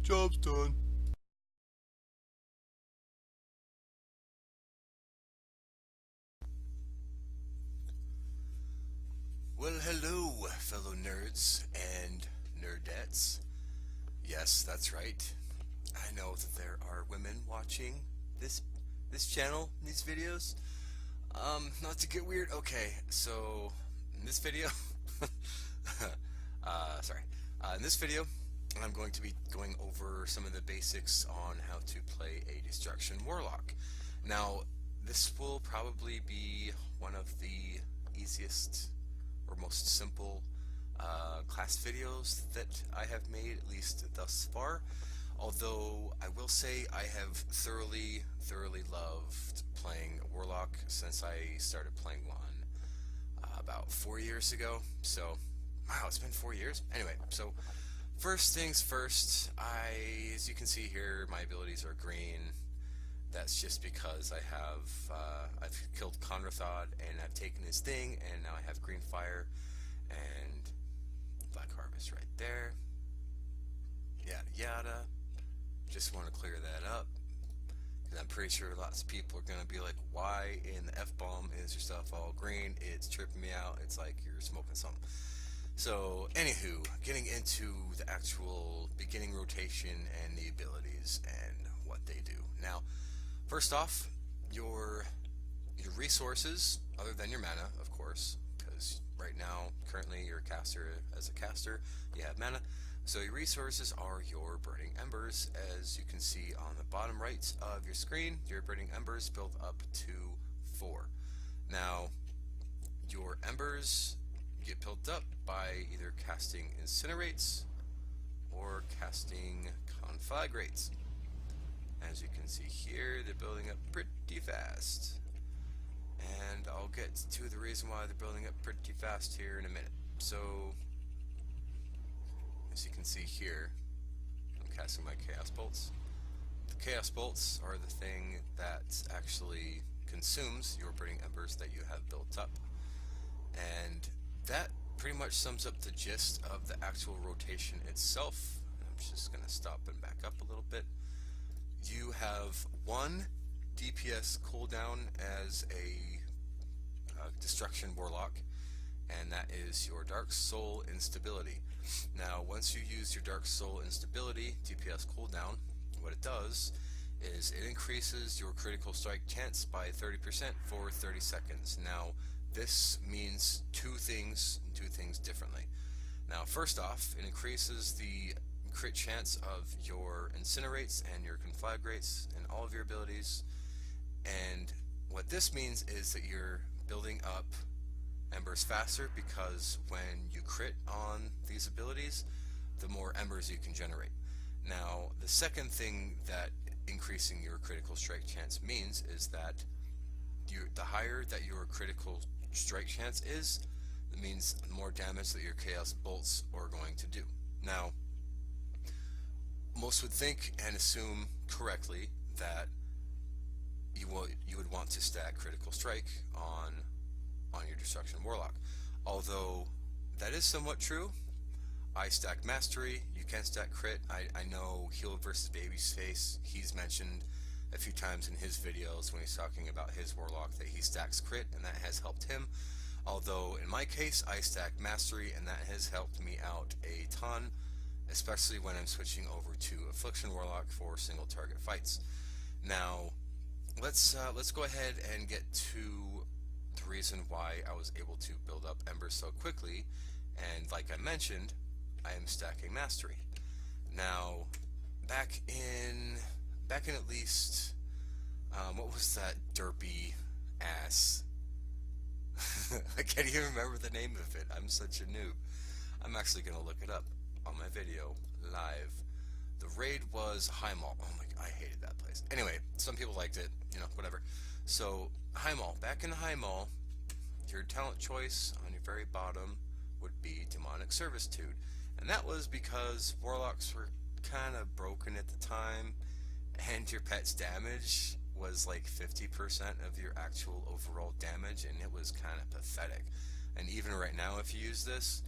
Job's done. Well, hello, fellow nerds and nerdettes. Yes, that's right. I know that there are women watching this this channel, these videos. Not to get weird. Okay, so in this video, sorry. In this video, I'm going to be going over some of the basics on how to play a Destruction Warlock. Now, this will probably be one of the easiest or most simple class videos that I have made, at least thus far. Although I will say I have thoroughly loved playing Warlock since I started playing one about 4 years ago. So, wow, it's been 4 years. Anyway, so first things first, as you can see here, my abilities are green. That's just because I've killed Conrathod and I've taken his thing, and now I have green fire and black harvest right there. Yada yada. Just want to clear that up because I'm pretty sure lots of people are gonna be like, "Why in the F-bomb is your stuff all green? It's tripping me out. It's like you're smoking something." So, anywho, getting into the actual beginning rotation and the abilities and what they do. Now, first off, your resources, other than your mana, of course, because right now, currently, you're a caster. As a caster, you have mana. So your resources are your Burning Embers. As you can see on the bottom right of your screen, your Burning Embers build up to 4. Now, your Embers get built up by either casting Incinerates or casting Conflagrates. As you can see here, they're building up pretty fast. And I'll get to the reason why they're building up pretty fast here in a minute. So, as you can see here, I'm casting my Chaos Bolts. The Chaos Bolts are the thing that actually consumes your Burning Embers that you have built up. And that pretty much sums up the gist of the actual rotation itself. I'm just going to stop and back up a little bit. You have 1 DPS cooldown as a Destruction Warlock, and that is your Dark Soul Instability. Now, once you use your Dark Soul Instability DPS cooldown, what it does is it increases your critical strike chance by 30% for 30 seconds. Now, this means two things differently. Now, first off, it increases the crit chance of your Incinerates and your Conflagrates and all of your abilities. And what this means is that you're building up Embers faster, because when you crit on these abilities, the more Embers you can generate. Now, the second thing that increasing your critical strike chance means is that the higher that your critical strike chance is, it means the more damage that your Chaos Bolts are going to do. Now, most would think and assume correctly that you would want to stack critical strike on your Destruction Warlock. Although that is somewhat true. I stack Mastery, you can stack crit. I know Heal versus Babyface, he's mentioned a few times in his videos when he's talking about his Warlock that he stacks crit, and that has helped him. Although in my case, I stack Mastery, and that has helped me out a ton, especially when I'm switching over to Affliction Warlock for single target fights. Now, let's go ahead and get to the reason why I was able to build up Embers so quickly. And like I mentioned, I am stacking Mastery. Now, back in at least what was that derpy ass? I can't even remember the name of it. I'm such a noob. I'm actually gonna look it up on my video live. The raid was High Mall. Oh my god, I hated that place. Anyway, some people liked it, whatever. So, High Mall. Back in High Mall, your talent choice on your very bottom would be Demonic Servitude. And that was because Warlocks were kind of broken at the time, and your pet's damage was like 50% of your actual overall damage, and it was kind of pathetic. And even right now, if you use this,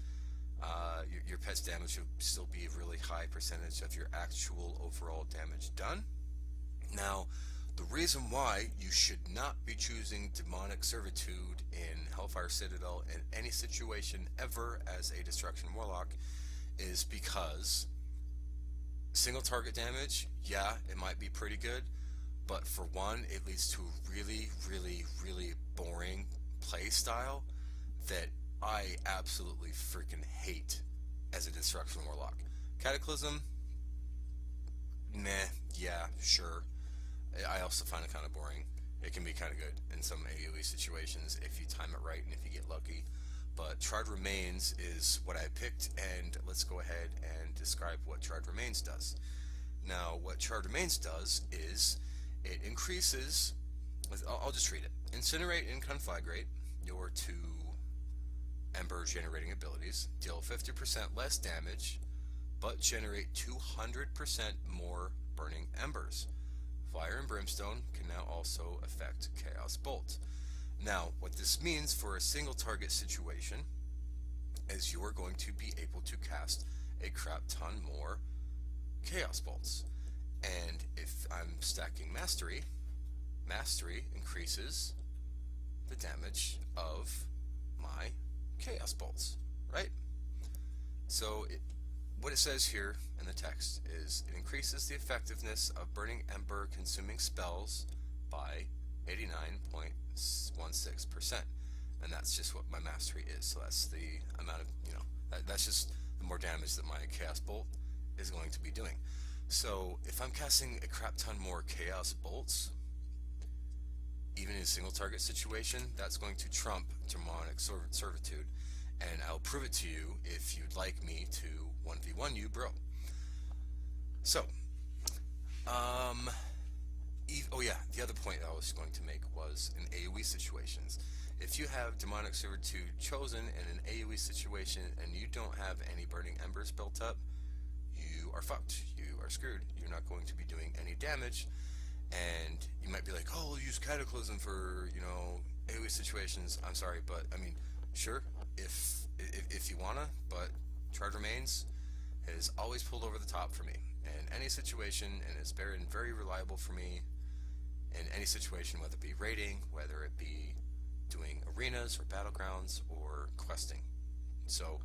Your pet's damage will still be a really high percentage of your actual overall damage done. Now, the reason why you should not be choosing Demonic Servitude in Hellfire Citadel in any situation ever as a Destruction Warlock is because single target damage, yeah, it might be pretty good, but for one, it leads to a really, really, really boring play style that I absolutely freaking hate as a Destruction Warlock. Cataclysm, meh, yeah, sure. I also find it kind of boring. It can be kind of good in some AoE situations if you time it right and if you get lucky. But Charred Remains is what I picked, and let's go ahead and describe what Charred Remains does. Now, what Charred Remains does is it increases, I'll just read it. Incinerate and Conflagrate, your two Ember generating abilities, deal 50% less damage, but generate 200% more burning embers. Fire and Brimstone can now also affect Chaos Bolt. Now, what this means for a single target situation is you are going to be able to cast a crap ton more Chaos Bolts. And if I'm stacking Mastery, Mastery increases the damage of my Chaos Bolts, right? So what it says here in the text is it increases the effectiveness of Burning Ember consuming spells by 89.16%, and that's just what my mastery is. So that's the amount of, that's just the more damage that my Chaos Bolt is going to be doing. So if I'm casting a crap ton more Chaos Bolts, even in a single target situation, that's going to trump Demonic Servitude, and I'll prove it to you if you'd like me to 1v1 you, bro. So, oh yeah, the other point I was going to make was in AoE situations. If you have Demonic Servitude chosen in an AoE situation and you don't have any Burning Embers built up, you are fucked. You are screwed. You're not going to be doing any damage, and you might be like, oh, we'll use Cataclysm for, AoE situations. I'm sorry, but, I mean, sure, if you wanna, but Charred Remains has always pulled over the top for me in any situation, and it's been very reliable for me in any situation, whether it be raiding, whether it be doing arenas or battlegrounds or questing. So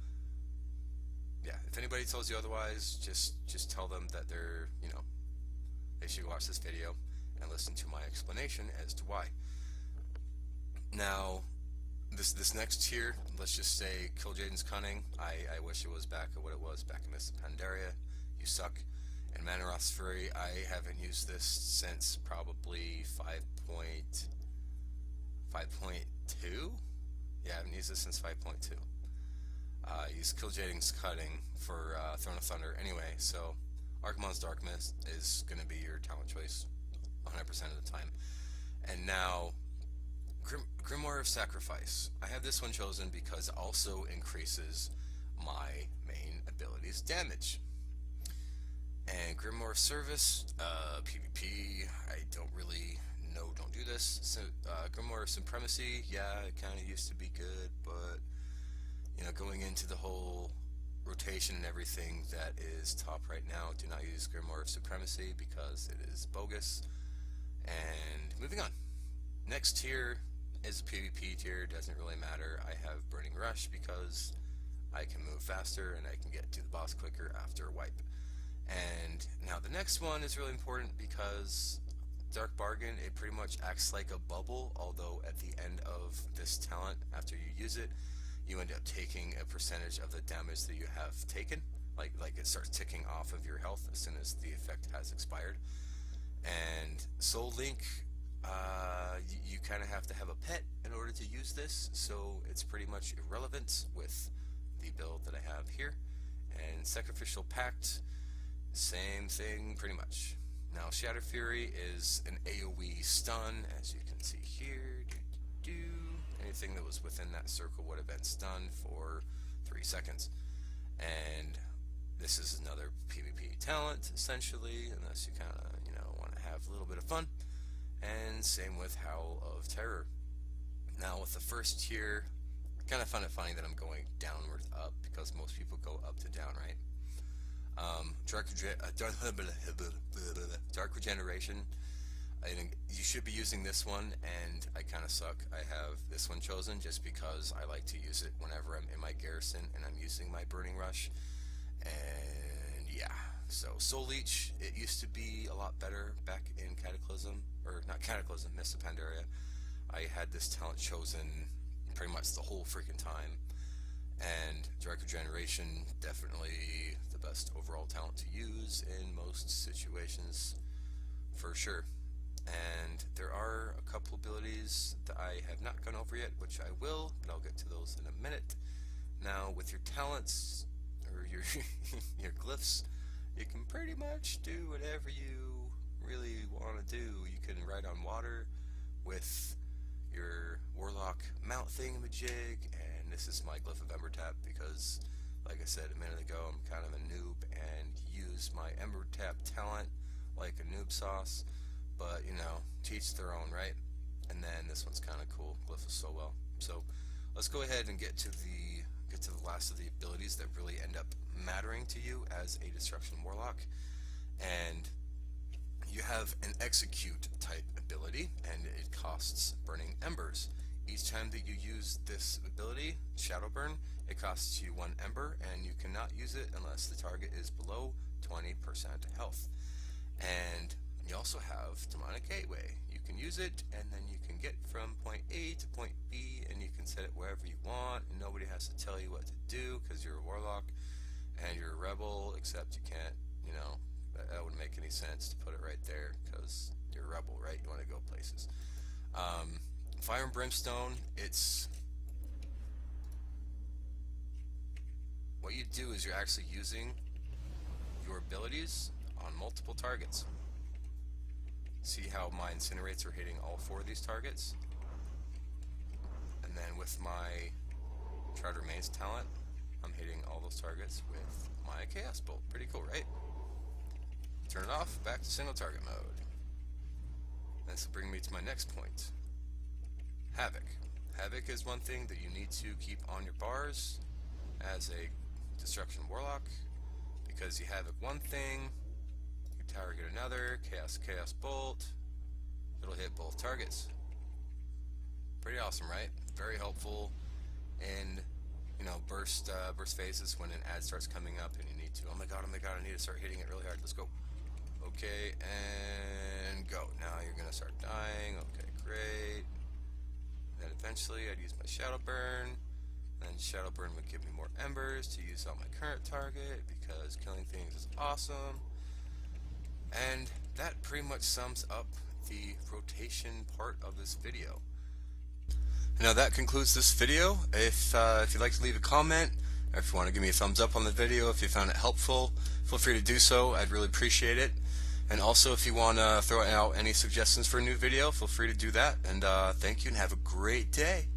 yeah, if anybody tells you otherwise, just tell them that they're, they should watch this video and listen to my explanation as to why. Now, this next tier, let's just say Killjaden's Cunning. I wish it was back at what it was back in Mists of Pandaria. You suck. And Manorath's Fury, I haven't used this since probably 5.2? Yeah, I haven't used this since 5.2. I used Killjaden's Cutting for Throne of Thunder anyway, so Archimonde's Dark Mist is going to be your talent choice 100% of the time. And now, Grimoire of Sacrifice. I have this one chosen because it also increases my main ability's damage. And Grimoire of Service, PvP, I don't really know, don't do this. So, Grimoire of Supremacy, yeah, it kind of used to be good, but, going into the whole rotation and everything that is top right now, do not use Grimoire of Supremacy because it is bogus. And moving on. Next tier is a PvP tier, doesn't really matter. I have Burning Rush because I can move faster and I can get to the boss quicker after a wipe. And now the next one is really important because Dark Bargain, it pretty much acts like a bubble, although at the end of this talent, after you use it, you end up taking a percentage of the damage that you have taken. Like it starts ticking off of your health as soon as the effect has expired. And Soul Link, you kind of have to have a pet in order to use this, so it's pretty much irrelevant with the build that I have here. And Sacrificial Pact, same thing pretty much. Now Shatter Fury is an AoE stun, as you can see here. Anything that was within that circle would have been stunned for 3 seconds. And this is another PvP talent, essentially, unless you kind of, want to have a little bit of fun. And same with Howl of Terror. Now with the first tier, kind of find it funny that I'm going downward up because most people go up to down, right? Dark Regeneration. I think you should be using this one, and I kind of suck. I have this one chosen just because I like to use it whenever I'm in my garrison and I'm using my Burning Rush. And yeah, so Soul Leech, it used to be a lot better back in Cataclysm, or not Cataclysm, Mist of Pandaria. I had this talent chosen pretty much the whole freaking time. And Direct Regeneration, definitely the best overall talent to use in most situations, for sure. And there are a couple abilities that I have not gone over yet, which I will, but I'll get to those in a minute. Now, with your talents, or your your glyphs, you can pretty much do whatever you really want to do. You can ride on water with your Warlock mount thingamajig, and this is my Glyph of Ember Tap because, like I said a minute ago, I'm kind of a noob and use my Ember Tap talent like a noob sauce. But, you know, to each their own, right? And then this one's kind of cool. Glyph is so well. So let's go ahead and get to the last of the abilities that really end up mattering to you as a Destruction Warlock. And you have an Execute type ability, and it costs Burning Embers. Each time that you use this ability, Shadow Burn, it costs you 1 Ember, and you cannot use it unless the target is below 20% health. And you also have Demonic Gateway. You can use it, and then you can get from point A to point B, and you can set it wherever you want, and nobody has to tell you what to do, because you're a Warlock, and you're a Rebel, except you can't, you know, that wouldn't make any sense to put it right there, because you're a Rebel, right? You want to go places. Fire and Brimstone, it's... what you do is you're actually using your abilities on multiple targets. See how my incinerates are hitting all 4 of these targets? And then with my Charter Maze talent, I'm hitting all those targets with my Chaos Bolt. Pretty cool, right? Turn it off, back to single target mode. This will bring me to my next point. Havoc. Havoc is one thing that you need to keep on your bars as a Destruction Warlock, because you Havoc one thing, target another, Chaos Bolt, it'll hit both targets. Pretty awesome, right? Very helpful in, you know, burst phases when an ad starts coming up and you need to, oh my god, I need to start hitting it really hard. Let's go. Okay, and go. Now you're gonna start dying. Okay, great. Then eventually I'd use my Shadow Burn. Then Shadow Burn would give me more Embers to use on my current target because killing things is awesome. And that pretty much sums up the rotation part of this video. Now that concludes this video. If you'd like to leave a comment, or if you want to give me a thumbs up on the video, if you found it helpful, feel free to do so. I'd really appreciate it. And also, if you want to throw out any suggestions for a new video, feel free to do that. And thank you, and have a great day.